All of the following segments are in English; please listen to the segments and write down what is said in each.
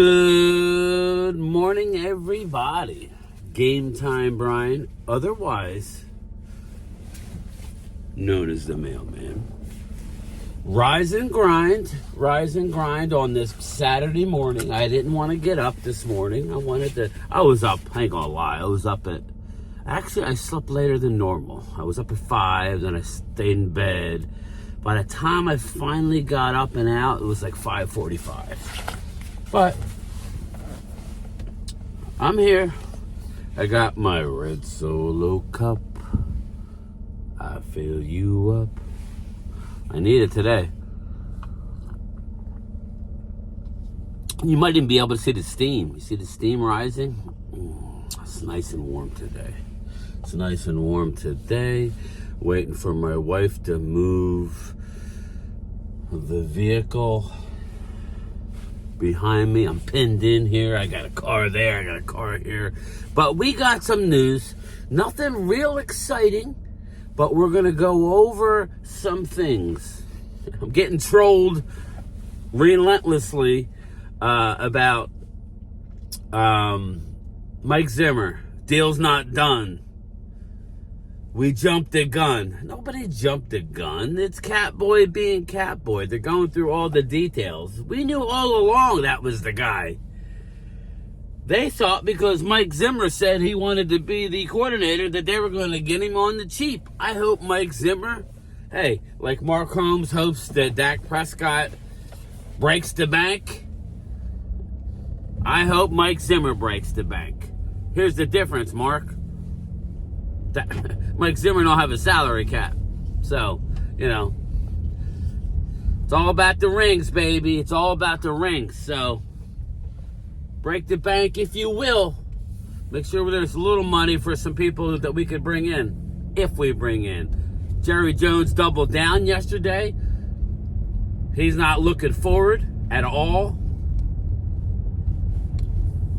Good morning, everybody. Game Time Brian, otherwise known as the mailman. Rise and grind on this Saturday morning. I didn't want to get up this morning. I was up, I ain't gonna lie. I slept later than normal. I was up at 5, then I stayed in bed. By the time I finally got up and out, it was like 5:45. But I'm here. I got my red Solo cup. I fill you up. I need it today. You might even be able to see the steam. You see the steam rising? It's nice and warm today. Waiting for my wife to move the vehicle behind me. I'm pinned in here. I got a car there. I got a car here. But we got some news. Nothing real exciting, but we're going to go over some things. I'm getting trolled relentlessly about Mike Zimmer. Deal's not done. We jumped the gun. Nobody jumped the gun. It's Catboy being Catboy. They're going through all the details. We knew all along that was the guy. They thought because Mike Zimmer said he wanted to be the coordinator that they were going to get him on the cheap. I hope Mike Zimmer, like Mark Holmes hopes that Dak Prescott breaks the bank. I hope Mike Zimmer breaks the bank. Here's the difference, Mark. Mike Zimmer don't have a salary cap. So, it's all about the rings, baby. It's all about the rings. So, break the bank if you will. Make sure there's a little money for some people that we could bring in, if we bring in. Jerry Jones doubled down yesterday. He's not looking forward at all.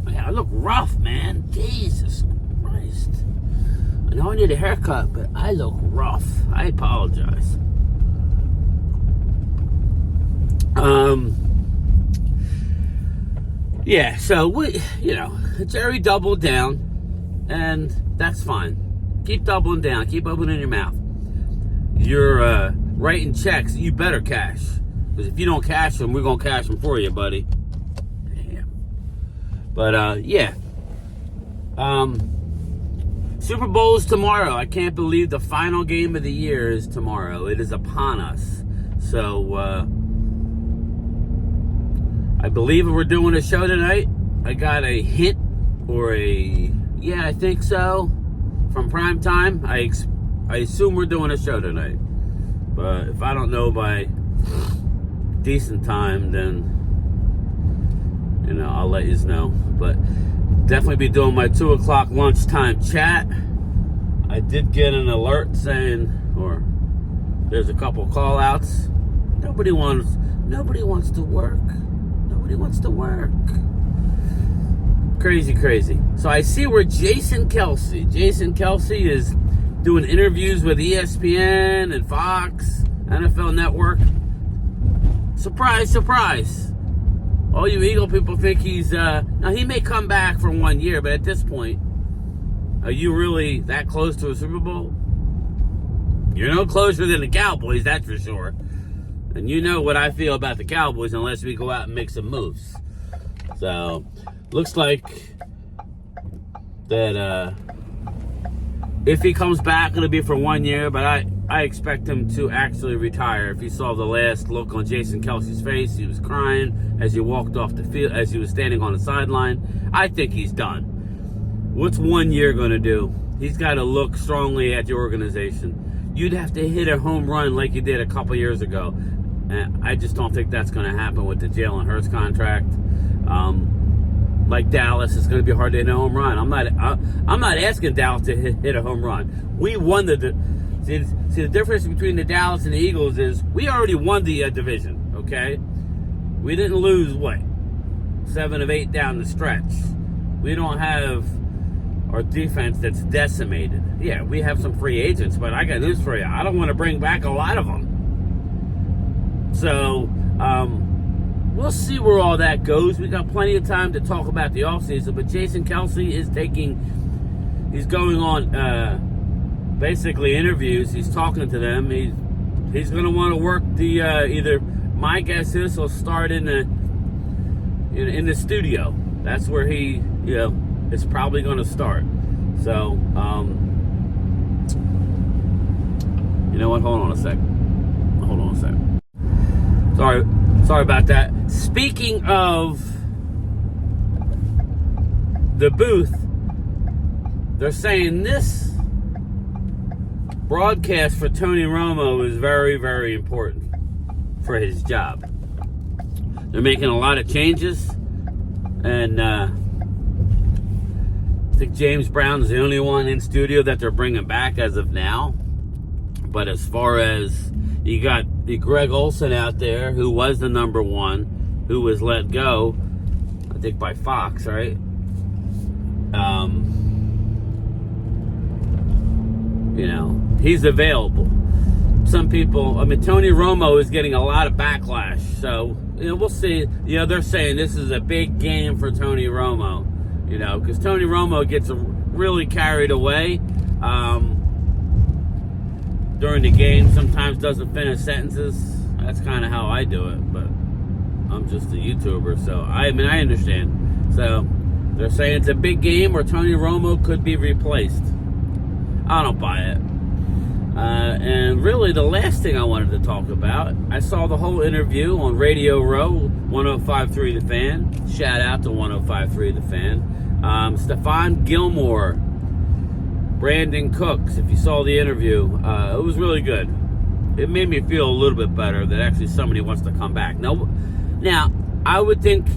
I look rough, man. Jesus Christ. I know I need a haircut, but I look rough. I apologize. Yeah, so Jerry doubled down, and that's fine. Keep doubling down. Keep opening your mouth. You're writing checks. You better cash. Because if you don't cash them, we're going to cash them for you, buddy. Damn. But, yeah. Super Bowl is tomorrow. I can't believe the final game of the year is tomorrow. It is upon us. So, I believe we're doing a show tonight. I got a hint I think so, from Prime Time. I assume we're doing a show tonight. But if I don't know by decent time, then, I'll let you know. But definitely be doing my 2 o'clock lunchtime chat. I did get an alert saying, or there's a couple call outs. Nobody wants to work. Nobody wants to work. Crazy. So I see where Jason Kelce is doing interviews with ESPN and Fox, NFL Network. Surprise. All you Eagle people think he's, now he may come back for 1 year, but at this point, are you really that close to a Super Bowl? You're no closer than the Cowboys, that's for sure. And you know what I feel about the Cowboys unless we go out and make some moves. So, looks like that, if he comes back, it'll be for 1 year, but I expect him to actually retire. If you saw the last look on Jason Kelce's face, he was crying as he walked off the field, as he was standing on the sideline. I think he's done. What's 1 year going to do? He's got to look strongly at the organization. You'd have to hit a home run like you did a couple years ago. And I just don't think that's going to happen with the Jalen Hurts contract. Like Dallas, it's going to be hard to hit a home run. I'm not asking Dallas to hit a home run. We won see the difference between the Dallas and the Eagles is we already won the division. Okay, we didn't lose 7 of 8 down the stretch. We don't have our defense that's decimated. Yeah, we have some free agents, but I got news for you. I don't want to bring back a lot of them. So we'll see where all that goes. We got plenty of time to talk about the offseason, but Jason Kelce is he's going on basically interviews. He's talking to them. He's going to want to work the either, my guess is he'll start in the studio. That's where he is probably going to start. So you know what? Hold on a second. Sorry about that. Speaking of the booth, they're saying this broadcast for Tony Romo is very, very important for his job. They're making a lot of changes, and I think James Brown's the only one in studio that they're bringing back as of now. But as far as you got the Greg Olsen out there, who was the number one, who was let go, I think by Fox, right? He's available. Some people, Tony Romo is getting a lot of backlash. So, we'll see. They're saying this is a big game for Tony Romo, because Tony Romo gets really carried away. During the game, sometimes doesn't finish sentences. That's kind of how I do it, but I'm just a YouTuber, so I understand. So they're saying it's a big game where Tony Romo could be replaced. I don't buy it. And really, the last thing I wanted to talk about, I saw the whole interview on Radio Row, 105.3 The Fan. Shout out to 105.3 The Fan. Stephon Gilmore, Brandon Cooks, if you saw the interview, it was really good. It made me feel a little bit better that actually somebody wants to come back. Now, I would think,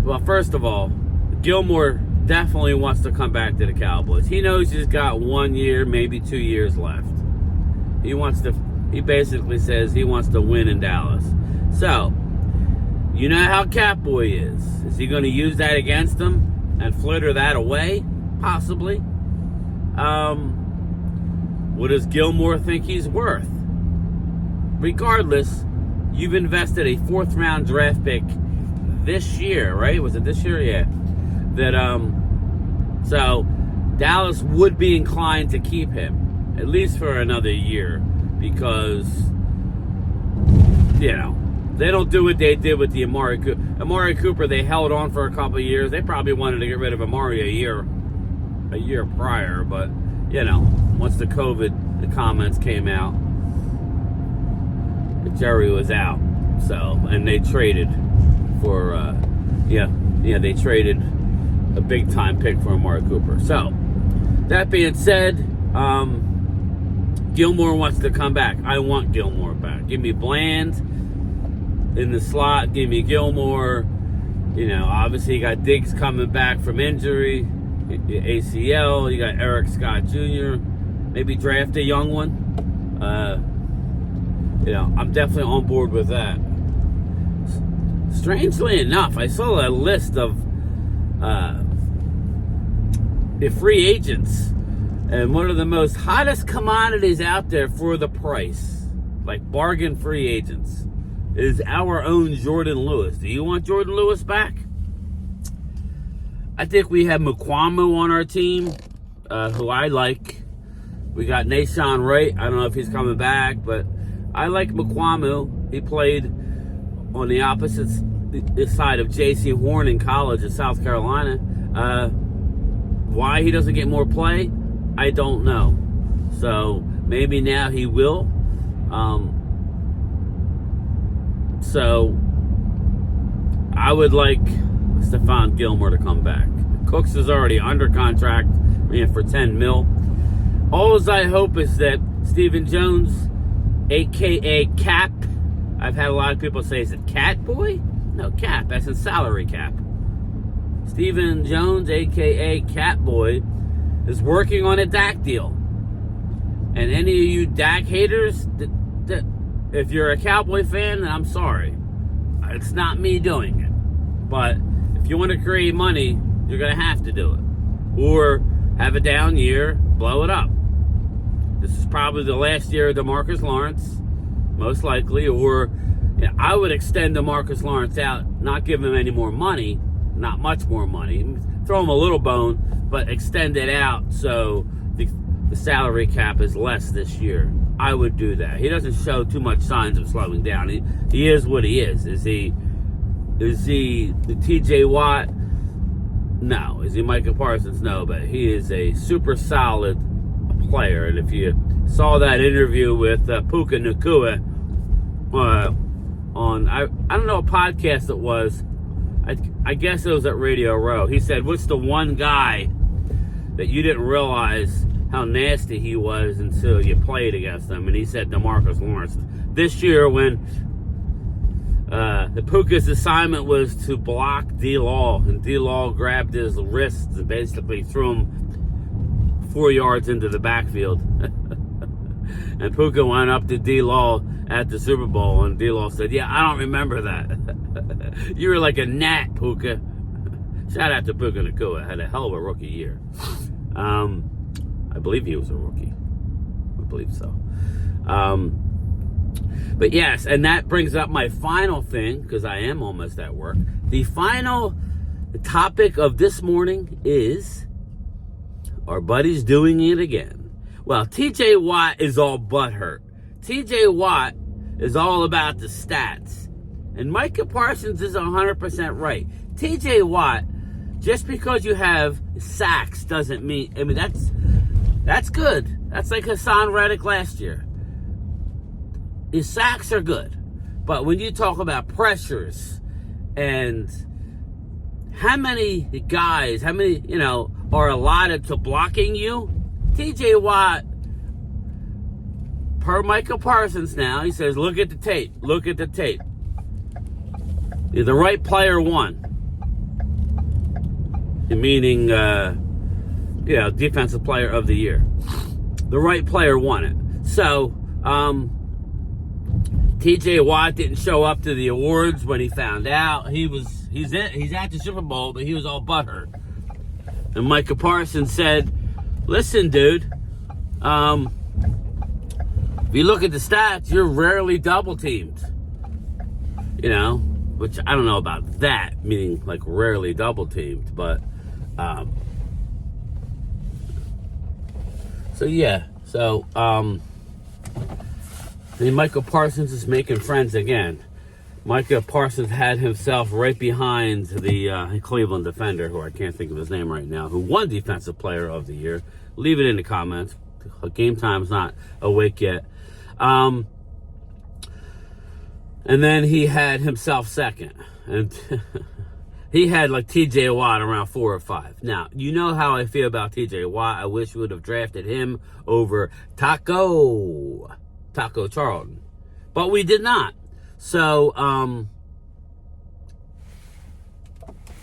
well, first of all, Gilmore definitely wants to come back to the Cowboys. He knows he's got 1 year, maybe 2 years left. He basically says he wants to win in Dallas. So, you know how Catboy is. Is he going to use that against him and flitter that away? Possibly. What does Gilmore think he's worth? Regardless, you've invested a 4th round draft pick this year, right? Was it this year? Yeah. So Dallas would be inclined to keep him, at least for another year, because, they don't do what they did with the Amari Cooper. Amari Cooper, they held on for a couple of years. They probably wanted to get rid of Amari a year prior, but once the comments came out, Jerry was out. So, and they traded for they traded a big time pick for Amari Cooper. So that being said, Gilmore wants to come back. I want Gilmore back. Give me Bland in the slot. Give me Gilmore. Obviously you got Diggs coming back from injury. ACL, you got Eric Scott Jr. Maybe draft a young one. I'm definitely on board with that. Strangely enough, I saw a list of the free agents, and one of the most hottest commodities out there for the price, like bargain free agents, is our own Jordan Lewis. Do you want Jordan Lewis back? I think we have Mukwamu on our team, who I like. We got Nashawn Wright. I don't know if he's coming back, but I like Mukwamu. He played on the opposite side of J.C. Horn in college in South Carolina. Why he doesn't get more play, I don't know. So maybe now he will. So I would like Stephon Gilmore to come back. Cooks is already under contract for $10 million. All I hope is that Stephen Jones, a.k.a. Cap, I've had a lot of people say, is it Cat Boy? No, Cap, that's in salary cap. Stephen Jones, a.k.a. Cat Boy, is working on a Dak deal. And any of you Dak haters, if you're a Cowboy fan, then I'm sorry. It's not me doing it. But if you want to create money, you're going to have to do it. Or have a down year, blow it up. This is probably the last year of DeMarcus Lawrence, most likely. Or, Yeah, I would extend DeMarcus Lawrence out, not give him any more money, not much more money, throw him a little bone, but extend it out so the salary cap is less this year. I would do that. He doesn't show too much signs of slowing down. He is what he is. Is he the TJ Watt? No. Is he Micah Parsons? No, but he is a super solid player. And if you saw that interview with Puka Nacua on, I don't know what podcast it was. I guess it was at Radio Row. He said, what's the one guy that you didn't realize how nasty he was until you played against him? And he said DeMarcus Lawrence. This year when the Puka's assignment was to block D-Law, and D-Law grabbed his wrists and basically threw him 4 yards into the backfield. And Puka went up to D-Law at the Super Bowl, and D-Law said, yeah, I don't remember that. You were like a gnat, Puka. Shout out to Puka Nacua. Had a hell of a rookie year. I believe he was a rookie. I believe so. But yes, and that brings up my final thing, because I am almost at work. The final topic of this morning is, our buddy's doing it again. Well, TJ Watt is all butthurt. TJ Watt is all about the stats. And Micah Parsons is 100% right. TJ Watt, just because you have sacks doesn't mean, I mean, that's good. That's like Hassan Reddick last year. His sacks are good. But when you talk about pressures and how many guys, are allotted to blocking you, TJ Watt, per Micah Parsons now, he says, look at the tape. Look at the tape. The right player won. Meaning, defensive player of the year. The right player won it. So, TJ Watt didn't show up to the awards when he found out. He's at the Super Bowl, but he was all butthurt. And Micah Parsons said, listen, dude, if you look at the stats, you're rarely double teamed. Which I don't know about that, meaning like rarely double teamed, but Micah Parsons is making friends again. Micah Parsons had himself right behind the Cleveland defender, who I can't think of his name right now, who won Defensive Player of the Year. Leave it in the comments. Game time's not awake yet. And then he had himself second. And he had like TJ Watt around 4 or 5. Now, you know how I feel about TJ Watt. I wish we would have drafted him over Taco Charlton. But we did not. So,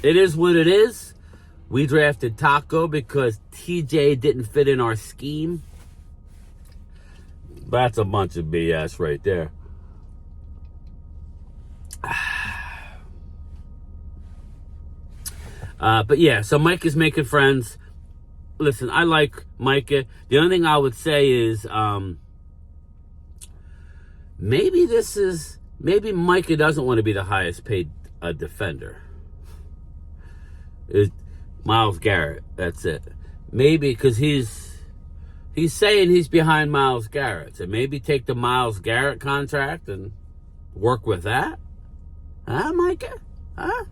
it is what it is. We drafted Taco because TJ didn't fit in our scheme. That's a bunch of BS right there. But yeah, so Micah's making friends. Listen, I like Micah. The only thing I would say is, maybe Micah doesn't want to be the highest paid defender. Myles Garrett, that's it. Maybe because he's saying he's behind Myles Garrett. So maybe take the Myles Garrett contract and work with that. Huh, Micah? Huh?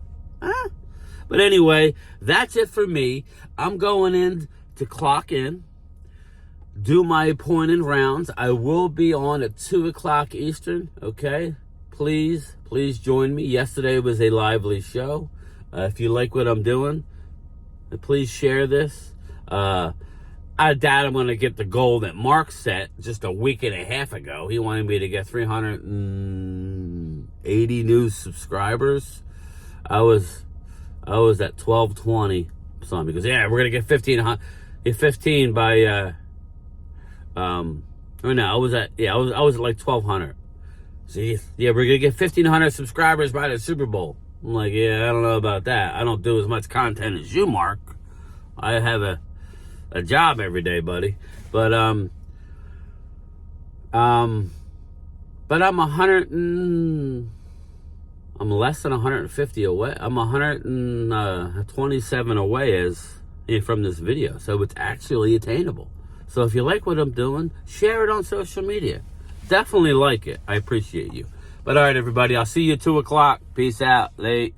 But anyway, that's it for me. I'm going in to clock in, do my appointed rounds. I will be on at 2 o'clock Eastern, okay? Please join me. Yesterday was a lively show. If you like what I'm doing, please share this. I doubt I'm going to get the goal that Mark set just a week and a half ago. He wanted me to get 380 new subscribers. I was at 1220 something. Because yeah, we're gonna get 15 by I was at like 1200. See, yeah, we're gonna get 1500 subscribers by the Super Bowl. I'm like, yeah, I don't know about that. I don't do as much content as you, Mark. I have a job every day, buddy. But I'm 100 and I'm less than 150 away. I'm 127 away from this video. So it's actually attainable. So if you like what I'm doing, share it on social media. Definitely like it. I appreciate you. But all right, everybody, I'll see you at 2 o'clock. Peace out. Late.